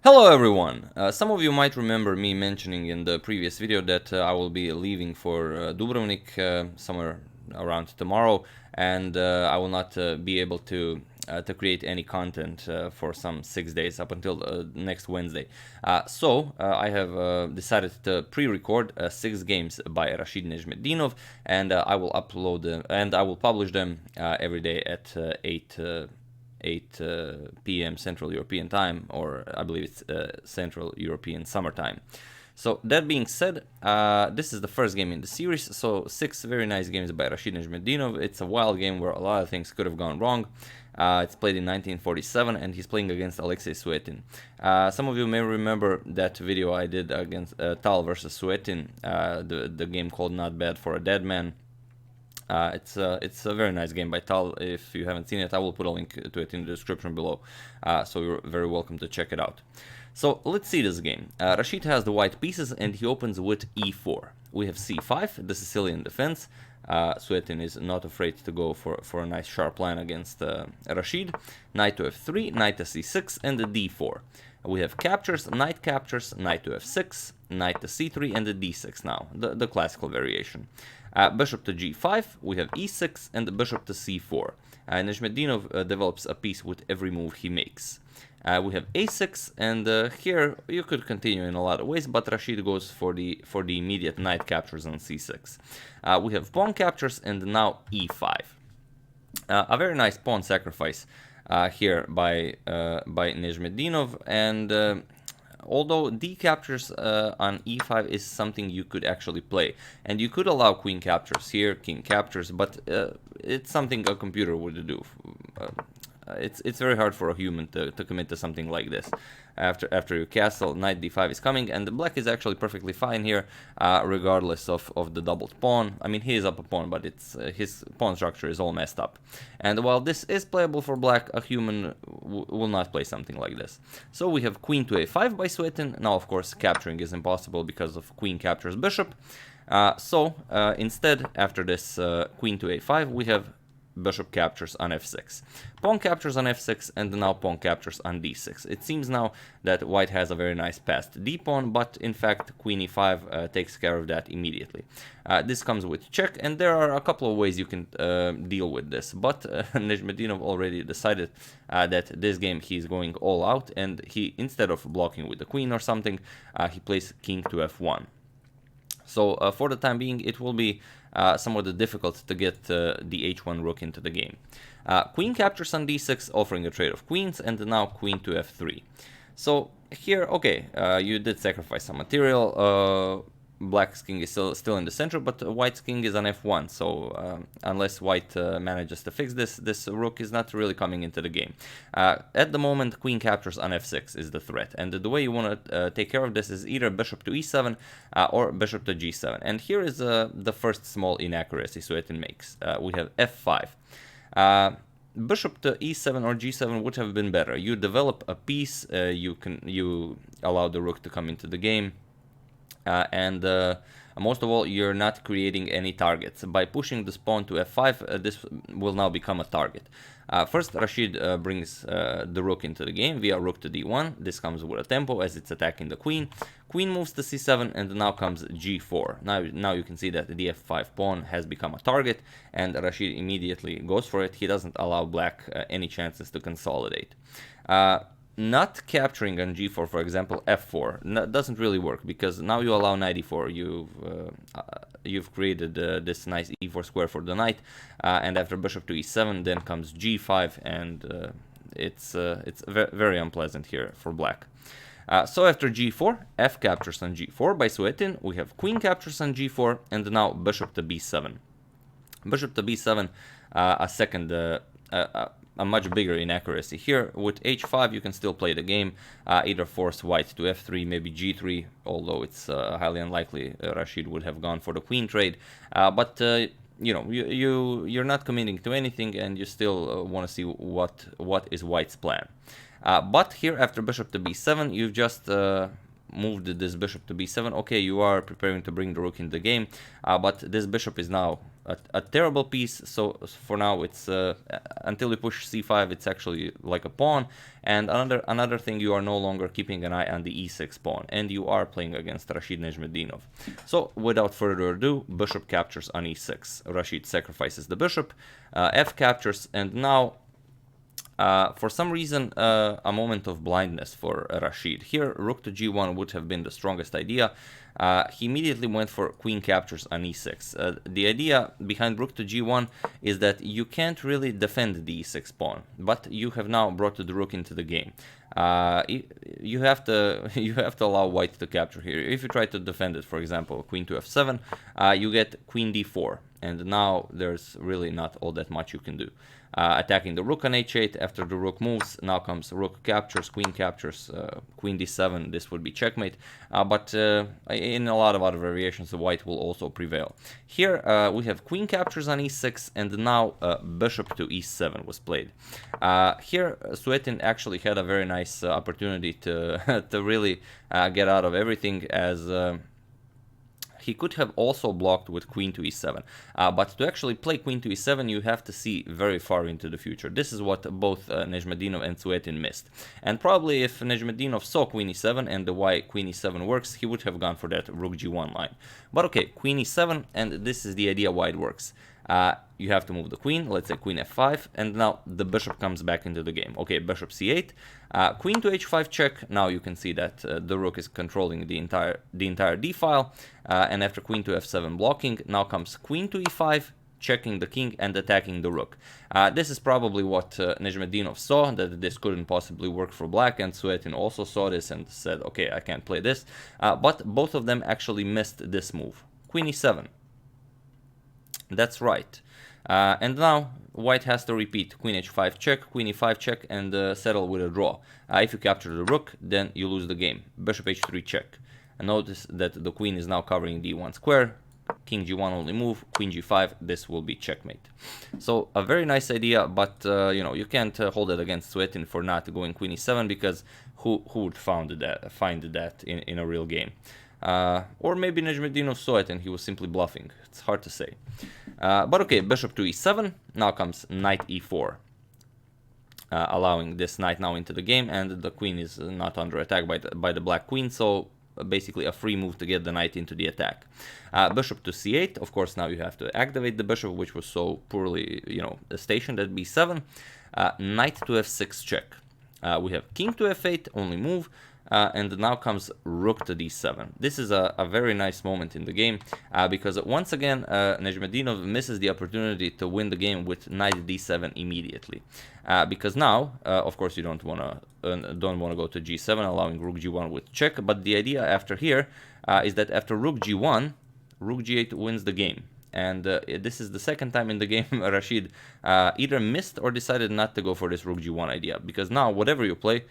Hello everyone! Some of you might remember me mentioning in the previous video that I will be leaving for Dubrovnik somewhere around tomorrow, and I will not be able to create any content for some 6 days up until next Wednesday. So I have decided to pre-record 6 games by Rashid Nezhmetdinov, and I will upload them and I will publish them every day at 8 p.m. Central European Time, or I believe it's Central European Summer Time. So that being said, this is the first game in the series, so 6 very nice games by Rashid Nezhmetdinov. It's a wild game where a lot of things could have gone wrong. It's played in 1947 and he's playing against Alexey Suetin. Some of you may remember that video I did against Tal versus Suetin, the game called Not Bad for a Dead Man. It's a very nice game by Tal. If you haven't seen it, I will put a link to it in the description below, so you're very welcome to check it out. So let's see this game. Rashid has the white pieces and he opens with e4. We have c5, the Sicilian defense. Suetin is not afraid to go for a nice sharp line against Rashid. Knight to f3, knight to c6, and the d4. We have captures, knight to f6, knight to c3, and the d6 now, the classical variation. Bishop to g5, we have e6, and the bishop to c4. Nezhmetdinov develops a piece with every move he makes. We have a6, and here you could continue in a lot of ways, but Rashid goes for the immediate knight captures on c6. We have pawn captures, and now e5. A very nice pawn sacrifice here by Nezhmetdinov, and although d captures on e5 is something you could actually play, and you could allow queen captures here, king captures, but it's something a computer would do. It's very hard for a human to commit to something like this. After your castle, knight d5 is coming, and the black is actually perfectly fine here, regardless of the doubled pawn. I mean, he is up a pawn, but his pawn structure is all messed up. And while this is playable for black, a human will not play something like this. So we have queen to a5 by Suetin. Now, of course, capturing is impossible because of queen captures bishop. Instead, after this queen to a5, we have bishop captures on f6, pawn captures on f6, and now pawn captures on d6. It seems now that white has a very nice passed d-pawn, but in fact queen e5 takes care of that immediately. This comes with check, and there are a couple of ways you can deal with this, but Nezhmetdinov already decided that this game he's going all out, and he, instead of blocking with the queen or something, he plays king to f1. So for the time being, it will be somewhat difficult to get the h1 rook into the game. Queen captures on d6, offering a trade of queens, and now queen to f3. So here, okay, you did sacrifice some material. Black's king is still in the center, but white's king is on f1, so unless white manages to fix this rook is not really coming into the game. At the moment, queen captures on f6 is the threat, and the way you want to take care of this is either bishop to e7 or bishop to g7. And here is the first small inaccuracy Suetin makes. We have f5. Bishop to e7 or g7 would have been better. You develop a piece, you allow the rook to come into the game. And most of all, you're not creating any targets. By pushing this pawn to f5, this will now become a target. First, Rashid brings the rook into the game via rook to d1. This comes with a tempo as it's attacking the queen. Queen moves to c7, and now comes g4. Now you can see that the f5 pawn has become a target, and Rashid immediately goes for it. He doesn't allow black any chances to consolidate. Not capturing on g4, for example, f4 doesn't really work, because now you allow knight e4. You've created this nice e4 square for the knight, and after bishop to e7, then comes g5, and it's very unpleasant here for black. So after g4, f captures on g4 by Suetin. We have queen captures on g4, and now bishop to b7. Bishop to b7, a much bigger inaccuracy here. With h5 you can still play the game, either force white to f3, maybe g3, although it's highly unlikely Rashid would have gone for the queen trade, but you know, you're not committing to anything, and you still want to see what is white's plan. But here after bishop to b7 you've just moved this bishop to b7, okay, you are preparing to bring the rook in the game, but this bishop is now a terrible piece, so for now it's until you push c5 it's actually like a pawn, and another thing, you are no longer keeping an eye on the e6 pawn, and you are playing against Rashid Nezhmetdinov. So without further ado, bishop captures on e6, Rashid sacrifices the bishop, f captures, and now for some reason, a moment of blindness for Rashid. Here, rook to g1 would have been the strongest idea. He immediately went for queen captures on e6. The idea behind rook to g1 is that you can't really defend the e6 pawn, but you have now brought the rook into the game. You have to allow white to capture here. If you try to defend it, for example, queen to f7, you get queen d4, and now there's really not all that much you can do. Attacking the rook on h8, after the rook moves, now comes rook captures, queen d7, this would be checkmate, but in a lot of other variations, the white will also prevail. Here we have queen captures on e6, and now bishop to e7 was played. Here Suetin actually had a very nice opportunity to, to really get out of everything, as he could have also blocked with queen to e7, but to actually play queen to e7, you have to see very far into the future. This is what both Nezhmetdinov and Suetin missed. And probably if Nezhmetdinov saw queen e7 and the why queen e7 works, he would have gone for that rook g1 line. But okay, queen e7, and this is the idea why it works. You have to move the queen, let's say queen f5, and now the bishop comes back into the game. Okay, bishop c8, queen to h5 check. Now you can see that the rook is controlling the entire d file, and after queen to f7 blocking, now comes queen to e5, checking the king and attacking the rook. This is probably what Nezhmetdinov saw, that this couldn't possibly work for black, and Suetin also saw this and said, okay, I can't play this, but both of them actually missed this move. Queen e7. That's right. And now white has to repeat queen h5 check, queen e5 check, and settle with a draw. If you capture the rook, then you lose the game. Bishop h3 check. And notice that the queen is now covering d1 square. King g1 only move, queen g5, this will be checkmate. So a very nice idea, but you know, you can't hold it against Suetin for not going queen e7, because who would find that in a real game? Or maybe Nezhmetdinov saw it and he was simply bluffing. It's hard to say. But okay, bishop to e7. Now comes knight e4, allowing this knight now into the game, and the queen is not under attack by the black queen, so basically a free move to get the knight into the attack. Bishop to c8. Of course, now you have to activate the bishop, which was so poorly, you know, stationed at b7. Knight to f6 check. We have king to f8, only move. And now comes rook to d7. This is a very nice moment in the game, because once again Nezhmetdinov misses the opportunity to win the game with knight d7 immediately. Because now, of course, you don't wanna go to g7, allowing rook g1 with check. But the idea after here is that after rook g1, rook g8 wins the game. And this is the second time in the game Rashid either missed or decided not to go for this rook g1 idea, because now whatever you play,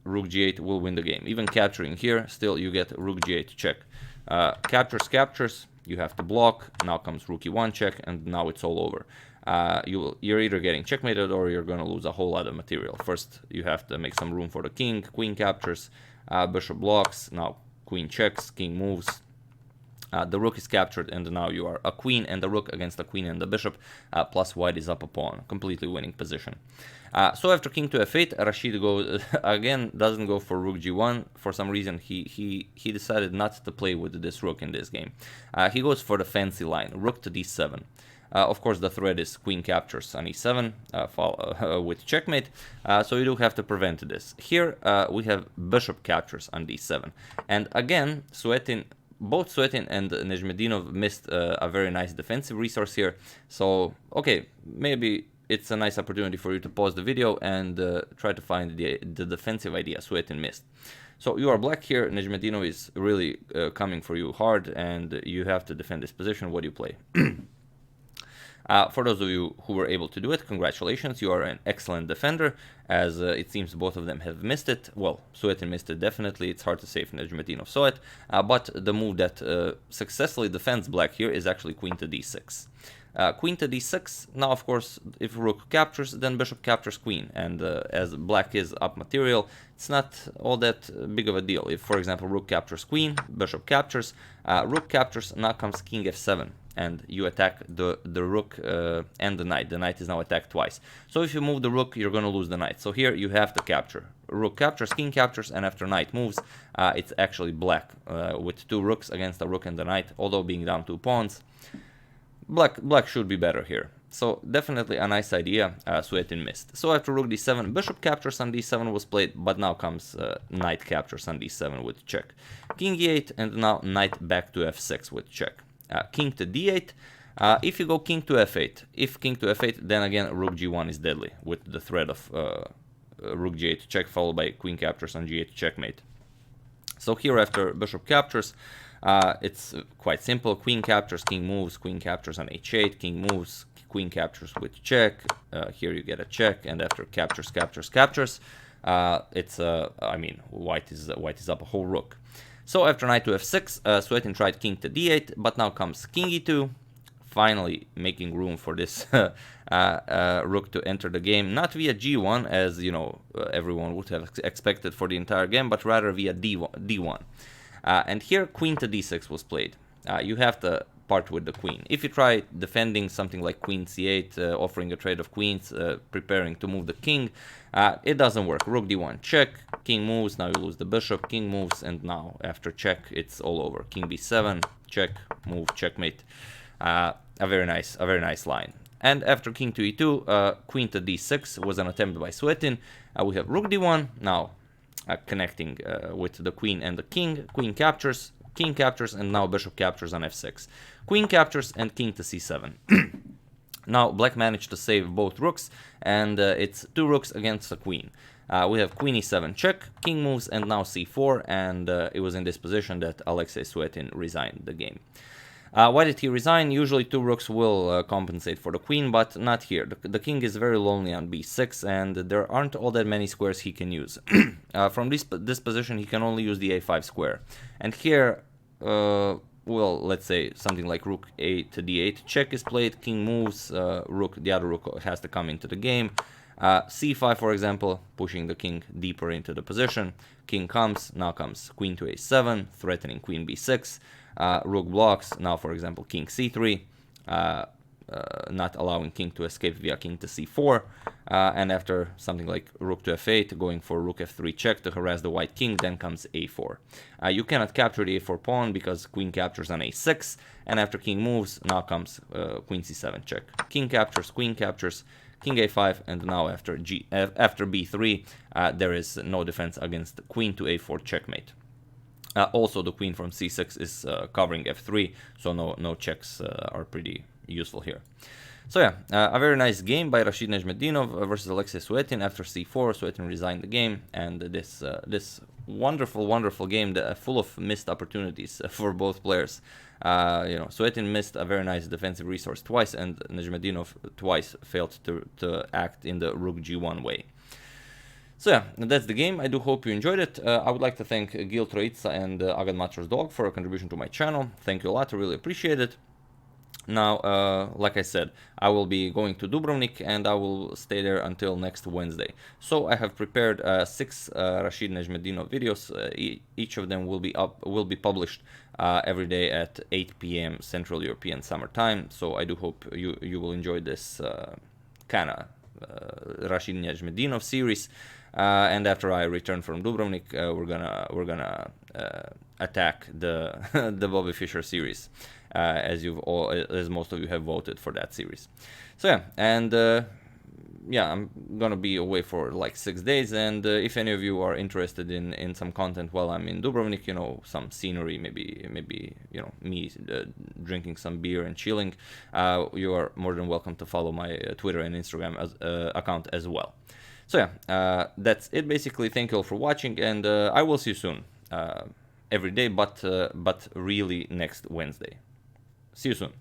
rook g8 will win the game. Even capturing here, still you get rook g8 check. Captures, you have to block. Now comes rook e1 check, and now it's all over. You're either getting checkmated or you're going to lose a whole lot of material. First, you have to make some room for the king. Queen captures, bishop blocks. Now queen checks, king moves. The rook is captured, and now you are a queen and a rook against a queen and the bishop, plus white is up a pawn, completely winning position. So after king to f8, Rashid goes again, doesn't go for rook g1. For some reason, he decided not to play with this rook in this game. He goes for the fancy line, rook to d7. Of course, the threat is queen captures on e7 with checkmate, so you do have to prevent this. Here we have bishop captures on d7, and again, both Suetin and Nezhmetdinov missed a very nice defensive resource here. So, okay, maybe it's a nice opportunity for you to pause the video and try to find the defensive idea Suetin missed. So you are black here, Nezhmetdinov is really coming for you hard, and you have to defend this position. What do you play? For those of you who were able to do it, congratulations, you are an excellent defender, as it seems both of them have missed it. Well, Suetin missed it definitely, it's hard to say if Nezhmetdinov saw it, but the move that successfully defends black here is actually queen to d6. Queen to d6. Now, of course, if rook captures, then bishop captures queen. And as black is up material, it's not all that big of a deal. If, for example, rook captures queen, bishop captures, rook captures, now comes king f7. And you attack the rook and the knight. The knight is now attacked twice. So if you move the rook, you're going to lose the knight. So here you have to capture. Rook captures, king captures, and after knight moves, it's actually black with two rooks against a rook and the knight, although being down 2 pawns. Black should be better here. So definitely a nice idea. Suetin missed. So after rook d7, bishop captures on d7 was played, but now comes knight captures on d7 with check. King e8, and now knight back to f6 with check. King to d8. If you go king to f8, if king to f8, then again rook g1 is deadly with the threat of rook g8 check followed by queen captures on g8 checkmate. So here after bishop captures, it's quite simple. Queen captures, king moves, queen captures on h8, king moves, queen captures with check. Here you get a check, and after captures, it's I mean white is up a whole rook. So after knight to f6, Suetin tried king to d8, but now comes king e2, finally making room for this rook to enter the game, not via g1 as you know everyone would have expected for the entire game, but rather via d1. And here queen to d6 was played. You have to part with the queen. If you try defending something like queen c8, offering a trade of queens, preparing to move the king, it doesn't work. Rook d1 check, king moves, now you lose the bishop, king moves, and now after check it's all over. King b7 check, move, checkmate. A very nice line. And after king to e2, queen to d6 was an attempt by Suetin. We have rook d1 now connecting with the queen and the king. Queen captures, king captures, and now bishop captures on f6. Queen captures and king to c7. Now black managed to save both rooks, and it's 2 rooks against a queen. We have queen e7 check, king moves, and now c4, and it was in this position that Alexey Suetin resigned the game. Why did he resign? Usually 2 rooks will compensate for the queen, but not here. The king is very lonely on b6, and there aren't all that many squares he can use. From this position, he can only use the a5 square. And here, well, let's say something like rook a to d8, check is played, king moves, the other rook has to come into the game. c5, for example, pushing the king deeper into the position. King comes, now comes queen to a7, threatening queen b6. Rook blocks, now for example king c3, not allowing king to escape via king to c4, and after something like rook to f8, going for rook f3 check to harass the white king, then comes a4. You cannot capture the a4 pawn because queen captures on a6, and after king moves, now comes queen c7 check. King captures, queen captures, king a5, and now after b3, there is no defense against queen to a4 checkmate. Also, the queen from c6 is covering f3, so no checks are pretty useful here. So yeah, a very nice game by Rashid Nezhmetdinov versus Alexey Suetin. After c4, Suetin resigned the game, and this wonderful game full of missed opportunities for both players. Suetin missed a very nice defensive resource twice, and Nezhmetdinov twice failed to act in the rook g1 way. So yeah, that's the game. I do hope you enjoyed it. I would like to thank Richter-Rauzer and Agadmator's dog for a contribution to my channel. Thank you a lot, I really appreciate it. Now, like I said, I will be going to Dubrovnik and I will stay there until next Wednesday. So I have prepared 6 Rashid Nezhmetdinov videos. Each of them will be published every day at 8 p.m. Central European Summer Time. So I do hope you will enjoy this kind of Rashid Nezhmetdinov series. And after I return from Dubrovnik, we're gonna attack the the Bobby Fischer series, as most of you have voted for that series. So yeah, and yeah, I'm gonna be away for like 6 days, and if any of you are interested in some content while I'm in Dubrovnik, some scenery, maybe me drinking some beer and chilling, you are more than welcome to follow my Twitter and Instagram account as well. So yeah, that's it basically. Thank you all for watching, and I will see you soon. Every day, but really next Wednesday. See you soon.